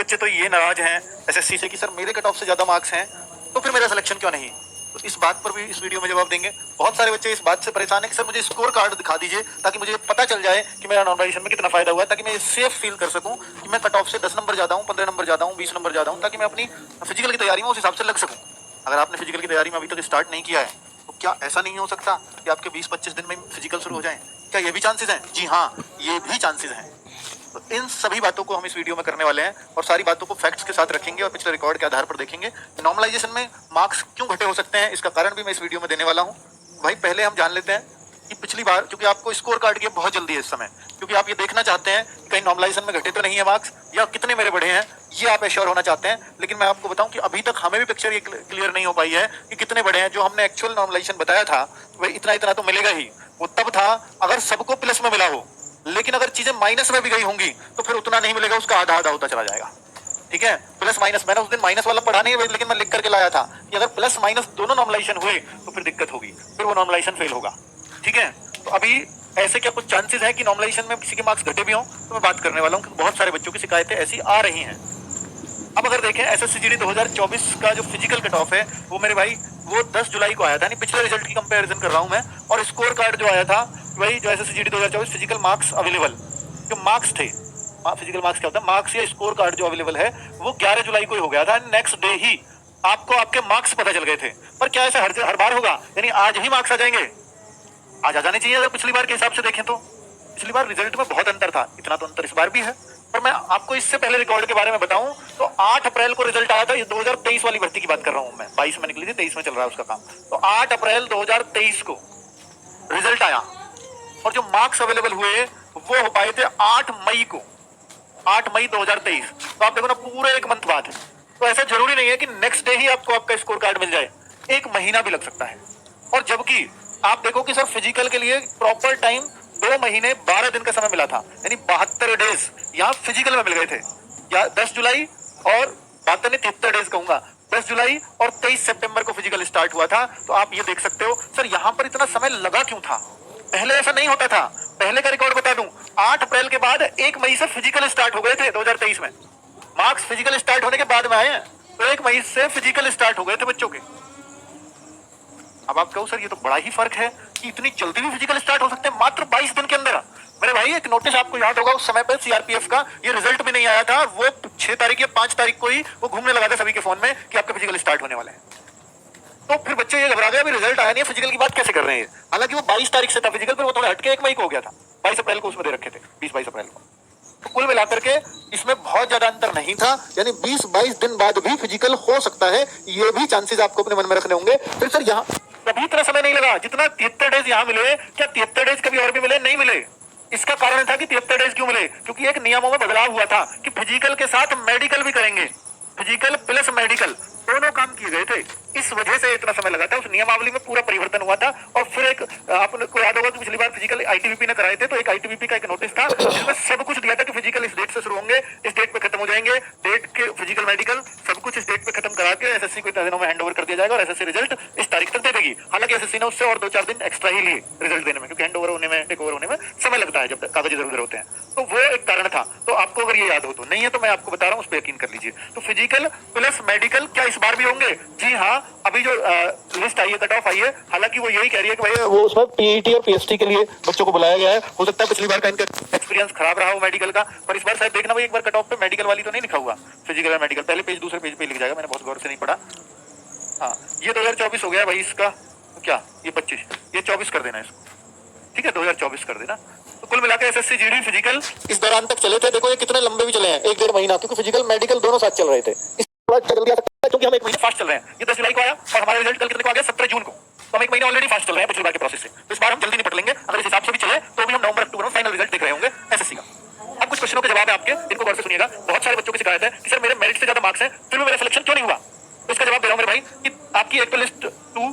बच्चे तो ये नाराज हैं एसएससी से कि सर मेरे कट ऑफ से ज्यादा मार्क्स हैं, तो फिर मेरा सिलेक्शन क्यों नहीं। तो इस बात पर भी इस वीडियो में जवाब देंगे। बहुत सारे बच्चे इस बात से परेशान है कि सर मुझे स्कोर कार्ड दिखा दीजिए ताकि मुझे पता चल जाए कि मेरा नॉर्मलाइजेशन में कितना फायदा हुआ है, ताकि मैं सेफ फील कर सकूं कि मैं कट ऑफ से 10 नंबर ज्यादा हूं, 15 नंबर ज्यादा हूं, 20 नंबर ज्यादा हूं, ताकि मैं अपनी फिजिकल की तैयारी में उस हिसाब से लग सकूं। अगर आपने फिजिकल की तैयारी में अभी तक स्टार्ट नहीं किया है तो क्या ऐसा नहीं हो सकता कि आपके 20-25 दिन में फिजिकल शुरू हो जाए? क्या ये भी चांसेस हैं? जी हाँ, ये भी चांसेस हैं। तो इन सभी बातों को हम इस वीडियो में करने वाले हैं और सारी बातों को फैक्ट्स के साथ रखेंगे और पिछले रिकॉर्ड के आधार पर देखेंगे। नॉर्मलाइजेशन में मार्क्स क्यों घटे हो सकते हैं, इसका कारण भी मैं इस वीडियो में देने वाला हूँ। भाई पहले हम जान लेते हैं कि पिछली बार, क्योंकि आपको स्कोर कार्ड की बहुत जल्दी है इस समय, क्योंकि आप ये देखना चाहते हैं कि कहीं नॉर्मलाइजेशन में घटे तो नहीं है मार्क्स या कितने मेरे बढ़े हैं, ये आप एश्योर होना चाहते हैं। लेकिन मैं आपको बताऊं कि अभी तक हमें भी पिक्चर ये क्लियर नहीं हो पाई है कि कितने बढ़े हैं। जो हमने एक्चुअल नॉर्मलाइजेशन बताया था वही इतना इतना तो मिलेगा ही, वो तब था अगर सबको प्लस में मिला हो। लेकिन अगर चीजें माइनस में भी गई होंगी तो फिर उतना नहीं मिलेगा, उसका आधा आधा होता चला जाएगा। ठीक है, प्लस माइनस, मैंने उस दिन माइनस वाला पढ़ा नहीं, लेकिन मैं लिख करके लाया था कि अगर प्लस माइनस दोनों नॉर्मलाइजेशन हुए तो फिर दिक्कत होगी, फिर वो नॉर्मलाइजेशन फेल होगा। ठीक है, तो अभी ऐसे क्या कुछ चांसेस है कि नॉर्मलाइजेशन में किसी के मार्क्स घटे भी हों, तो मैं बात करने वाला हूँ। बहुत सारे बच्चों की शिकायतें ऐसी आ रही हैं। अब अगर देखें एसएससीजीडी 2024 का जो फिजिकल कट ऑफ है वो मेरे भाई वो 10 जुलाई को आया था, नहीं पिछले रिजल्ट की कंपैरिजन कर रहा हूं मैं, और स्कोर कार्ड जो आया था वही जो एसएससीजीडी 2024 फिजिकल मार्क्स अवेलेबल जो मार्क्स थे, फिजिकल मार्क्स क्या होता है, मार्क्स या स्कोर कार्ड जो अवेलेबल है वो 11 जुलाई को ही हो गया था। नेक्स्ट डे ही आपको आपके मार्क्स पता चल गए थे। पर क्या ऐसा हर बार होगा, यानी आज ही मार्क्स आ जाएंगे? आज आ जाने चाहिए अगर पिछली बार के हिसाब से देखें तो। पिछली बार रिजल्ट में बहुत अंतर था, इतना तो अंतर इस बार भी है। पर मैं आपको इससे पहले रिकॉर्ड के बारे में बताऊं तो 8 अप्रैल को रिजल्ट आया था। ये 2023 वाली भर्ती की बात कर रहा हूं मैं, 22 में निकली थी, 23 में चल रहा है उसका काम। तो 8 अप्रैल 2023 को रिजल्ट आया और जो मार्क्स अवेलेबल हुए वो हो पाए थे 8 मई को, 8 मई 2023। तो आप देखो ना, पूरे एक मंथ बाद। तो ऐसा जरूरी नहीं है कि नेक्स्ट डे ही आपको आपका स्कोर कार्ड मिल जाए, एक महीना भी लग सकता है। और जबकि आप देखो कि सर फिजिकल के लिए प्रॉपर टाइम 2 महीने 12 दिन का समय मिला था, यानी 72 डेज यहाँ फिजिकल में मिल गए थे। या 10 जुलाई और 73 डेज कहूंगा, 10 जुलाई और 23 सितंबर को फिजिकल स्टार्ट हुआ था। तो आप ये देख सकते हो सर यहाँ पर इतना समय लगा क्यों था, पहले ऐसा नहीं होता था। पहले का रिकॉर्ड बता दूं, 8 अप्रैल के बाद 1 मई से फिजिकल स्टार्ट हो गए थे 2023 में। मार्क्स फिजिकल स्टार्ट होने के बाद में आए हैं, तो 1 मई से फिजिकल स्टार्ट हो गए थे बच्चों के। अब आप कहो सर ये तो बड़ा ही फर्क है कि इतनी जल्दी भी फिजिकल स्टार्ट हो सकते हैं मात्र 22 दिन के अंदर। मेरे भाई एक नोटिस आपको याद होगा, उस समय पर सीआरपीएफ का ये रिजल्ट भी नहीं आया था, वो 6 तारीख या 5 तारीख को ही वो घूमने लगा था सभी के फोन में कि आपका फिजिकल स्टार्ट होने वाला है। तो फिर बच्चे ये घबरा गए, अभी रिजल्ट आया नहीं, फिजिकल की बात कैसे कर रहे हैं। हालांकि वो 22 तारीख से था फिजिकल, पर वो थोड़ा हटके 1 मई को हो गया था, 22 अप्रैल को उसमें दे रखे थे, 20-22 अप्रैल को। तो कुल मिलाकर के इसमें बहुत ज्यादा अंतर नहीं था, यानी 20-22 दिन बाद भी फिजिकल हो सकता है, ये भी चांसेस आपको अपने मन में रखने होंगे। फिर सर यहाँ कभी इतना समय नहीं लगा जितना 73 डेज यहाँ मिले। क्या 73 डेज कभी और भी मिले? नहीं मिले। इसका कारण था कि 73 डेज क्यों मिले, क्योंकि एक नियमों में बदलाव हुआ था कि फिजिकल के साथ मेडिकल भी करेंगे, फिजिकल प्लस मेडिकल दोनों काम किए गए थे, इस वजह से इतना समय लगा था। उस नियमावली में पूरा परिवर्तन हुआ था। और फिर एक आपको याद होगा कि पिछली बार फिजिकल आईटीबीपी ने कराए थे, तो एक आईटीबीपी का एक नोटिस था जिसमें सब कुछ दिया था कि फिजिकल इस डेट से शुरू होंगे, इस डेट पे खत्म हो जाएंगे, डेट के फिजिकल मेडिकल सब कुछ इस डेट पे खत्म करा के एसएससी को इतने दिनों में हैंडओवर कर दिया जाएगा और एसएससी रिजल्ट इस तारीख तक दे देगी। हालांकि एसएससी ने उससे और 2-4 दिन एक्स्ट्रा ही लिए रिजल्ट देने में, क्योंकि हैंडओवर होने में, टेक ओवर होने में समय लगता है जब कागज इधर उधर होते हैं। तो वो एक कारण था। तो आपको अगर ये याद हो, तो नहीं है तो मैं आपको बता रहा हूँ, उस पर यकीन कर लीजिए। तो फिजिकल प्लस मेडिकल क्या इस बार भी होंगे? जी हाँ, अभी जो लिस्ट आई है, कट ऑफ आई है, हालांकि वो यही कह रही है कि भाई वो उसमें पीईटी और पीएसटी के लिए बच्चों को बुलाया गया है। हो सकता है पिछली बार का इनका एक्सपीरियंस खराब रहा हो मेडिकल का, पर इस बार शायद देखना भाई एक बार कट ऑफ पे मेडिकल वाली तो नहीं लिखा हुआ, फिजिकल और मेडिकल पहले पेज दूसरे पेज पे लिख जाएगा, मैंने बहुत गौर से नहीं पढ़ा। हाँ, ये 2024 हो गया भाई इसका, तो क्या ये 25, ये 24 कर देना इसको, ठीक है, 2024 कर देना। तो कुल मिलाकर एसएससी जीडी फिजिकल इस दौरान तक चले थे। देखो ये कितने लंबे भी चले हैं, 1-1.5 महीना, क्योंकि फिजिकल मेडिकल दोनों साथ चल रहे थे। क्योंकि हम 1 महीने फास्ट चल रहे हैं। ये 10 जुलाई को आया और हमारा रिजल्ट कल कितने को आ गया, 17 जून को। तो हम 1 महीने ऑलरेडी फास्ट चल रहे हैं पिछली बार के प्रोसेस से। तो इस बार हम जल्दी निपट लेंगे। अगर इस हिसाब से भी चले तो भी हम नवंबर अक्टूबर में फाइनल रिजल्ट देख रहे होंगे एसएससी का। अब कुछ क्वेश्चनों के जवाब है आपके, इनको गौर से सुनिएगा। बहुत सारे बच्चों की शिकायत है कि सर मेरे मेरिट से ज्यादा मार्क्स हैं, फिर भी मेरा सिलेक्शन क्यों नहीं हुआ। तो इसका जवाब दे रहा हूं मेरे भाई कि आपकी एक तो लिस्ट 2,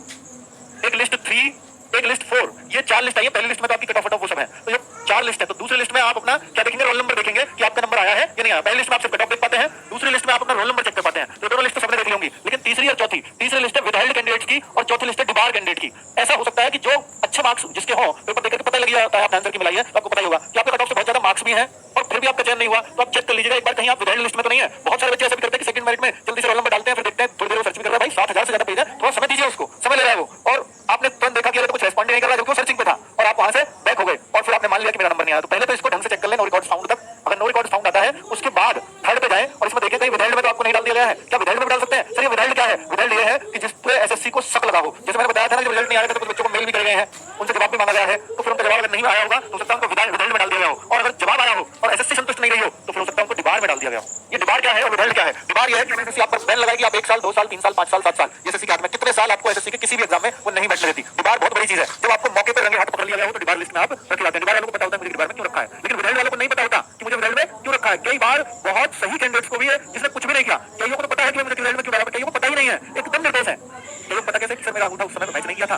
एक लिस्ट 3, एक लिस्ट 4, ये 4 लिस्ट आई है। पहली लिस्ट में तो आपकी कट ऑफ वो सब है, तो ये 4 लिस्ट है। तो दूसरी लिस्ट में आप अपना क्या देखेंगे, रोल नंबर देखेंगे कि आपका नंबर आया है या नहीं आया। पहली लिस्ट में आप सिर्फ कट ऑफ देख पाते हैं, दूसरी लिस्ट में आप अपना रोल नंबर चेक कर पाते हैं। तो दोनों लिस्ट तो सबने देख ली होंगी, लेकिन तीसरी और चौथी, तीसरी लिस्ट है विदहेल्ड कैंडिडेट्स की और चौथी लिस्ट है डिबार कैंडिडेट की। ऐसा हो सकता है कि जो अच्छे मार्क्स जिसके हो, पेपर देख करके पता लग जाता है आपने आंसर की मिलाई है, तो आपको पता ही होगा कि आपके कट ऑफ से बहुत ज्यादा मार्क्स भी हैं और फिर भी आपका चयन नहीं हुआ, तो आप चेक कर लीजिएगा एक बार कहीं आप विदाउट लिस्ट में तो नहीं है। बहुत सारे बच्चे ऐसे भी करते हैं कि सेकंड मेरिट में जल्दी से रोल नंबर डालते हैं, फिर देखते हैं थोड़ी देर सर्च भी कर रहा है, भाई 7,000 से ज्यादा पेज है, थोड़ा समय दीजिए उसको, समय ले रहा है वो, और आपने तुरंत देखा कि तो कुछ रेस्पॉन्ड नहीं कर रहा जबकि वो सर्चिंग पे था और आप वहां से बैक हो गए और फिर आपने मान लिया कि मेरा नंबर नहीं आया। तो पहले तो इसको ढंग से चेक कर लें, नो रिकॉर्ड फाउंड तक। अगर नो रिकॉर्ड फाउंड आता है उसके बाद थर्ड पे जाएं और इसमें देखें कहीं विदाउट में तो आपको नहीं डाल दिया गया है, क्या विदाउट में डाल सकते हैं? सर ये विदाउट क्या है? विदाउट ये है कि जिस पे एसएससी को शक लगा हो, जैसे मैंने बताया था ना, जब रिजल्ट नहीं आया था तो कुछ बच्चों को मेल भी कर गए हैं, उनसे जवाब भी मांगा गया है, तो फिर उनका जवाब अगर नहीं आया होगा तो सकता है उनको विदाउट में डाल दिया गया हो, और अगर जवाब आया हो और एसएससी संतुष्ट नहीं रही हो तो फिर हो सकता है उनको डिबार में डाल दिया गया हो। ये डिबार क्या है और विदाउट क्या है? डिबार ये है कि एसएससी आप पर बैन लगाएगी, आप 1 साल 2 साल 3 साल 5 साल 7 साल एसएससी के हाथ में कितने साल आपको एसएससी के किसी भी एग्जाम में वो नहीं बैठने देती। डिबार बहुत बड़ी चीज है, जब आपको मौके पर रंगे हाथ पकड़ लिया गया हो तो डिबार लिस्ट में आप रखे जाते हैं। डिबार वालों को पता होता है मुझे डिबार में क्यों रखा है, लेकिन विदाउट वालों को नहीं पता होता कि मुझे विदाउट में क्यों रखा है। कई बार बहुत सही कैंडिडेट्स को भी है जिसने कुछ भी नहीं किया, कईयों को तो पता है कि मुझे विदाउट में क्यों डाला, कईयों को पता ही नहीं है, एकदम निर्दोष है। कईयों को पता कैसे कि सर मेरा अंगूठा उस समय तो मैच नहीं किया था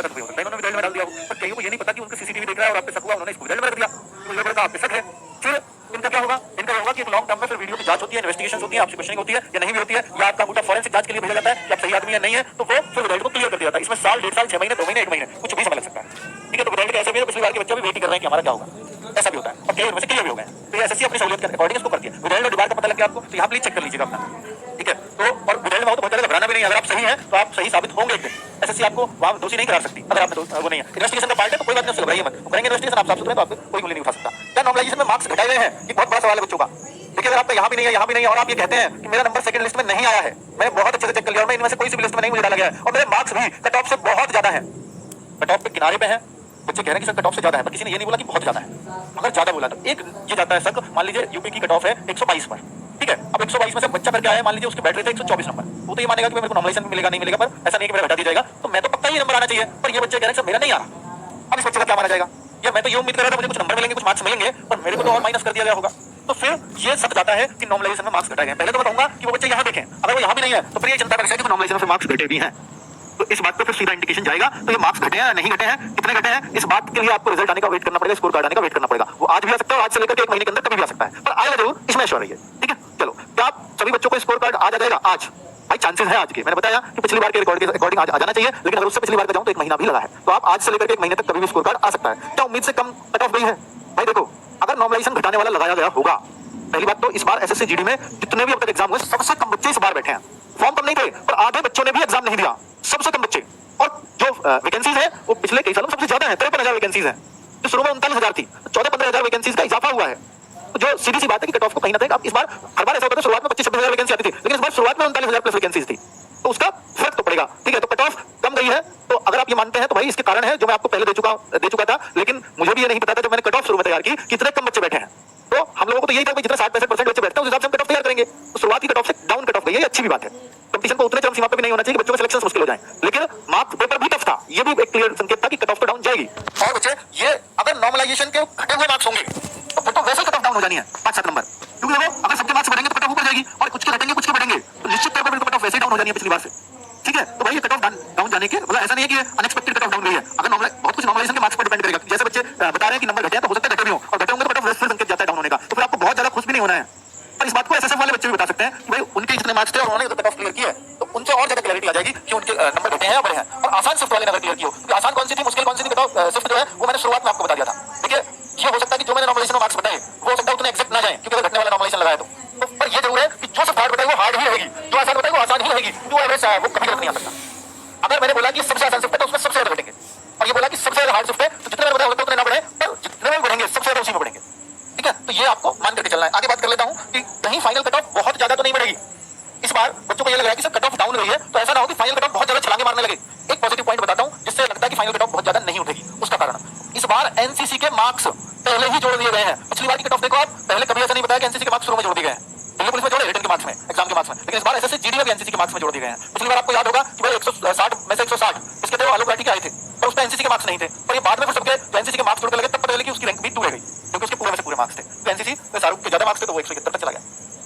तो भी हो सकता है उन्होंने विदाउट में डाल दिया हो, पर कईयों को ये नहीं पता कि उनका सीसीटीवी देख रहा है और आप पे शक हुआ, उन्होंने इसको विदाउट में रख दिया, मुझे पता आप पे शक है। फिर इनका क्या होगा? इनका होगा कि एक लॉन्ग टर्म में फिर वीडियो की जांच होती है, इन्वेस्टिगेशन होती है, आपसे क्वेश्चनिंग होती है या नहीं भी होती है, या आपका अंगूठा फॉरेंसिक जांच के लिए भेजा जाता है कि आप सही आदमी है नहीं है, तो वो फिर विदाउट को क्लियर कर दिया जाता है। इसमें साल 1.5 साल 6 महीने 2 महीने 1 महीने कुछ भी समय लग सकता है, ठीक है। तो विदाउट के ऐसे भी है, पिछली बार के बच्चे भी वेट कर रहे हैं कि हमारा क्या होगा, ऐसा भी होता है और कई उनमें से क्लियर भी हो गए। तो ये एसएससी अपनी सहूलियत के अकॉर्डिंग इसको करती है। विदाउट और डिबार का पता लग गया आपको, तो यहाँ प्लीज चेक कर लीजिएगा अपना, ठीक है। तो और विदाउट में हो तो बहुत ज्यादा घबराना भी नहीं है, अगर आप सही हैं तो आप सही साबित होंगे एक दिन, एसएससी आपको वहां दोषी नहीं करा सकती अगर आप वो नहीं है। इन्वेस्टिगेशन का पार्ट है तो कोई बात नहीं, उससे घबराइए मत, करेंगे इन्वेस्टिगेशन, आप साफ सुथरे तो आपको कोई उंगली नहीं उठा सकता। क्या नॉर्मलाइजेशन में मार्क्स घटाए गए हैं? ये बहुत बड़ा सवाल है बच्चों का। देखिए अगर आपका यहाँ भी नहीं है, यहाँ भी नहीं है और आप ये कहते हैं कि मेरा नंबर सेकंड लिस्ट में नहीं आया है, मैं बहुत अच्छे से चेक कर लिया और मैं इनमें से कोई सी भी लिस्ट में नहीं मुझे डाला गया है और मेरे मार्क्स भी कट ऑफ से बहुत ज्यादा है, कट ऑफ के किनारे पे है, बच्चे कह रहे हैं कि सर कट ऑफ से ज्यादा है, पर किसी ने ये नहीं बोला कि बहुत ज्यादा है। अगर ज्यादा बोला तो एक ये जाता है शक, मान लीजिए यूपी की कट ऑफ है 122 पर, ठीक है। अब 122 में से बच्चा करके आया, मान लीजिए उसके बैठ रहे थे 124 नंबर, वो तो ये मानेगा कि मेरे को नॉर्मलाइजेशन मिलेगा नहीं मिलेगा, पर ऐसा नहीं कि मेरा घटा दिया जाएगा, तो मैं तो पक्का ही नंबर आना चाहिए, पर ये बच्चे कह रहे हैं सर मेरा नहीं आ रहा। अब इस बच्चे का क्या माना जाएगा? या मैं तो ये उम्मीद कर रहा था मुझे कुछ नंबर मिलेंगे, कुछ मार्क्स मिलेंगे, पर मेरे को तो और माइनस कर दिया गया होगा। तो फिर ये शक जाता है कि नॉर्मलाइजेशन में मार्क्स घटाए गए। पहले तो बताऊंगा कि वो बच्चे यहाँ देखें, अगर वो यहाँ भी नहीं है तो फिर ये चिंता कर सकते हैं कि नॉर्मलाइजेशन में मार्क्स घटे भी हैं, तो इस बात पे फिर सीधा इंडिकेशन जाएगा। तो ये मार्क्स घटे हैं नहीं घटे हैं, कितने घटे हैं, इस बात के लिए आपको रिजल्ट आने का वेट करना पड़ेगा, स्कोर कार्ड आने का वेट करना पड़ेगा। वो आज भी आ सकता है, आज से लेकर के 1 महीने के अंदर कभी भी आ सकता है, पर आएगा जरूर, इसमें श्योर रहिए, ठीक है। चलो, क्या आप सभी बच्चों को स्कोर कार्ड आ जाएगा आज? भाई चांसेस है आज के, मैंने बताया कि पिछली बार के रिकॉर्ड के अकॉर्डिंग आज आ जाना चाहिए, लेकिन अगर उससे पिछली बार का जाऊं तो 1 महीना भी लगा है, तो आप आज से लेकर के 1 महीने तक कभी भी स्कोर कार्ड आ सकता है। क्या उम्मीद से कम कट ऑफ गई है? भाई देखो, अगर नॉर्मलाइजेशन घटाने वाला लगाया गया होगा, पहली बात तो इस बार एसएससी जीडी में जितने भी अब तक एग्जाम हुए सबसे कम बच्चे इस बार बैठे हैं। फॉर्म कम नहीं थे, पर आधे बच्चों ने भी एग्जाम नहीं दिया, सबसे कम बच्चे। और जो वैकेंसीज है वो पिछले कई सालों में सबसे ज्यादा है, 53,000 वैकेंसीज है, जो शुरू में 39,000 थी, 14-15,000 वैकेंसीज का इजाफा हुआ है। तो जो सीधी सी बात है कि कट ऑफ को कहीं ना कहीं, अब इस बार हर बार ऐसा होता है, शुरुआत में 25-26,000 वैकेंसी आती थी, लेकिन इस बार शुरुआत में 39,000 प्लस वैकेंसीज थी, तो उसका फर्क तो पड़ेगा, ठीक है। तो कट ऑफ कम गई है, तो अगर आप ये मानते हैं तो भाई इसके कारण है जो मैं आपको पहले दे चुका था, लेकिन मुझे भी ये नहीं पता था जब मैंने कट ऑफ शुरू में तैयार की कितने कम बच्चे बैठे हैं। तो हम लोगों को तो यही था कि जितना 60-65% बच्चे बैठते हैं उस हिसाब से हम कट ऑफ तैयार करेंगे। तो शुरुआत की कट ऑफ से डाउन कट ऑफ गई है, ये अच्छी भी बात है। कंपटीशन को उतने चरम सीमा पे भी नहीं होना चाहिए कि बच्चों का सिलेक्शन मुश्किल हो जाए, लेकिन मार्क्स पेपर भी टफ था, ये भी एक क्लियर संकेत था कि कट ऑफ तो डाउन जाएगी। और बच्चे ये अगर नॉर्मलाइजेशन के घटे हुए मार्क्स होंगे तो फिर तो वैसे ही कट ऑफ डाउन हो जानी है 5-7 नंबर, क्योंकि देखो अगर सबके मार्क्स बढ़ेंगे तो कट ऑफ ऊपर जाएगी और कुछ के घटेंगे कुछ के बढ़ेंगे, तो निश्चित तौर पर कट ऑफ वैसे ही डाउन हो जानी है पिछली बार से, ठीक है। तो भाई ये कट ऑफ डाउन जाने के मतलब ऐसा नहीं है कि अनएक्सपेक्टेड कट ऑफ डाउन गई है, अगर बहुत कुछ नॉर्मलाइजेशन के मार्क्स पर डिपेंड करेगा। जैसे बच्चे बता रहे हैं कि नंबर घटे हैं तो हो सकता है घटे भी हो, और घटे होंगे तो कट ऑफ फिर संकेत जाता है डाउन होने का, तो फिर आपको बहुत ज्यादा खुश भी नहीं होना है। पर इस बात को एसएसएफ वाले बच्चे भी बता सकते हैं कि भाई उनके जितने मार्क्स थे और उन्होंने कट ऑफ क्लियर किया है, तो उनसे और ज्यादा क्लैरिटी आ जाएगी कि उनके नंबर घटे हैं या बढ़े हैं। और आसान शिफ्ट वाले नंबर क्लियर किया, क्योंकि आसान कौन सी थी मुश्किल कौन सी थी, कट ऑफ शिफ्ट जो है वो मैंने शुरुआत में आपको बता दिया था। देखिए ये हो सकता है कि जो मैंने नॉर्मलाइजेशन में मार्क्स बताए वो हो सकता है उतने एग्जैक्ट ना जाए, क्योंकि अगर घटने वाला नॉर्मलाइजेशन लगाया तो पर ये जरूर है कि जो सब हार्ड बताए वो हार्ड ही रहेगी, जो आसान बताए वो आसान ही रहेगी, जो एवरेज है वो कभी गलत नहीं आ सकता। अगर मैंने बोला कि सबसे आसान शिफ्ट है तो उसमें सबसे ज्यादा घटेंगे, और ये बोला कि सबसे ज्यादा हार्ड शिफ्ट है तो जितने मैंने बताया उतने ना बढ़े, पर जितने में बढ़ेंगे सबसे ज्यादा उसी में बढ़ेंगे, ठीक है। तो ये आपको मान करके चलना है। आगे बात कर लेता हूं कि कहीं फाइनल कट ऑफ बहुत ज्यादा तो नहीं बढ़ेगी। इस बार बच्चों को ये लग रहा है कि सर कट ऑफ डाउन हुई है, तो ऐसा ना हो कि फाइनल कट ऑफ बहुत ज्यादा छलांगे मारने लगे। एक पॉजिटिव पॉइंट बताता हूं जिससे लगता है कि फाइनल कट ऑफ बहुत ज्यादा नहीं उठेगी। उसका कारण इस बार एनसीसी के मार्क्स पहले ही जोड़ दिए गए हैं। पिछली बार की कट ऑफ देखो आप, पहले कभी ऐसा नहीं बताया कि एनसीसी के मार्क्स शुरू में जोड़ दिए गए हैं, दिल्ली पुलिस में जोड़े, रिटन के मार्क्स में, एग्जाम के मार्क्स में, लेकिन इस बार एसएससी जीडी में भी एनसीसी के मार्क्स में जोड़ दिए गए हैं। पिछली बार आपको याद होगा कि भाई 160 में से 160 इसके थे आलोक लाठी के आए थे, पर उस पर एनसीसी के मार्क्स नहीं थे, पर ये बाद में फिर सबके जो एनसीसी के मार्क्स जोड़ के लगे तब पता चला कि उसकी रैंक भी 2 रह गई, क्योंकि उसके पूरे में से पूरे मार्क्स थे। तो एनसीसी में शाहरुख के ज्यादा मार्क्स थे तो वो 171 तक चला गया,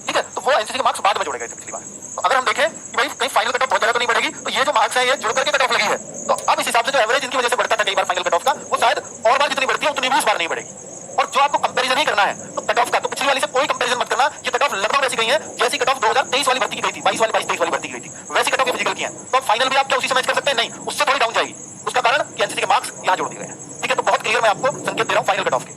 ठीक है। तो वो एनसीसी के मार्क्स बाद में जोड़े गए थे पिछली बार। तो अगर हम देखें कि भाई कहीं फाइनल कट ऑफ बहुत ज्यादा तो नहीं बढ़ेगी, तो ये जो मार्क्स है ये जुड़ करके कट ऑफ लगी है, तो अब इस हिसाब से जो एवरेज इनकी वजह से बढ़ता था कई बार फाइनल कट ऑफ का, वो शायद और बार जितनी बढ़ती है उतनी भी इस बार नहीं बढ़ेगी। और जो आपको कंपैरिजन ही करना है तो कट ऑफ का, तो पिछली वाली से कोई कंपैरिजन मत करना, ये कट ऑफ लगभग वैसी गई है जैसी कट ऑफ 2023 वाली भर्ती की गई थी, 22 वाली 23 वाली भर्ती की गई थी, वैसी कट ऑफ फिजिकल की है। तो फाइनल भी आप क्या उसी से मैच कर सकते हैं? नहीं, उससे थोड़ी डाउन जाएगी। उसका कारण कि एनसीसी के मार्क्स यहाँ जोड़ दिए गए हैं। ठीक है, तो बहुत क्लियर मैं आपको संकेत दे रहा हूँ फाइनल कट ऑफ के।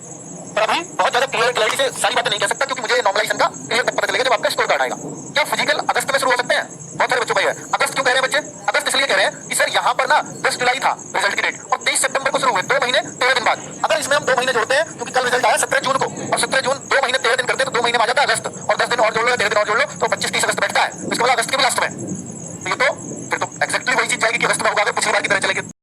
पर अभी बहुत ज्यादा क्लैरिटी से सारी बातें नहीं कह सकता, क्योंकि मुझे नॉर्मलाइजेशन का क्लियर तक पता चलेगा जब आपका स्कोर कार्ड आएगा। क्या फिजिकल अगस्त में शुरू हो सकते हैं? बहुत सारे बच्चों का ये है। अगस्त क्यों कह रहे हैं बच्चे? अगस्त इसलिए कह रहे हैं कि सर यहाँ पर ना 10 जुलाई था रिजल्ट की डेट, और 23 सितंबर को शुरू हुए, 2 महीने 13 दिन बाद। अगर इसमें हम 2 महीने जोड़ते हैं, क्योंकि कल रिजल्ट आया 17 जून को, और 17 जून 2 महीने 13 दिन करते हैं, तो 2 महीने में आ जाता है अगस्त, और 10 दिन और जोड़ लो, 13 दिन और जोड़ लो, तो 25-30 अगस्त बैठता है। इसके बाद अगस्त के भी लास्ट में, ये तो फिर तो एक्जैक्टली वही चीज जाएगी कि अगस्त में होगा, अगर पिछली बार की तरह चलेगी।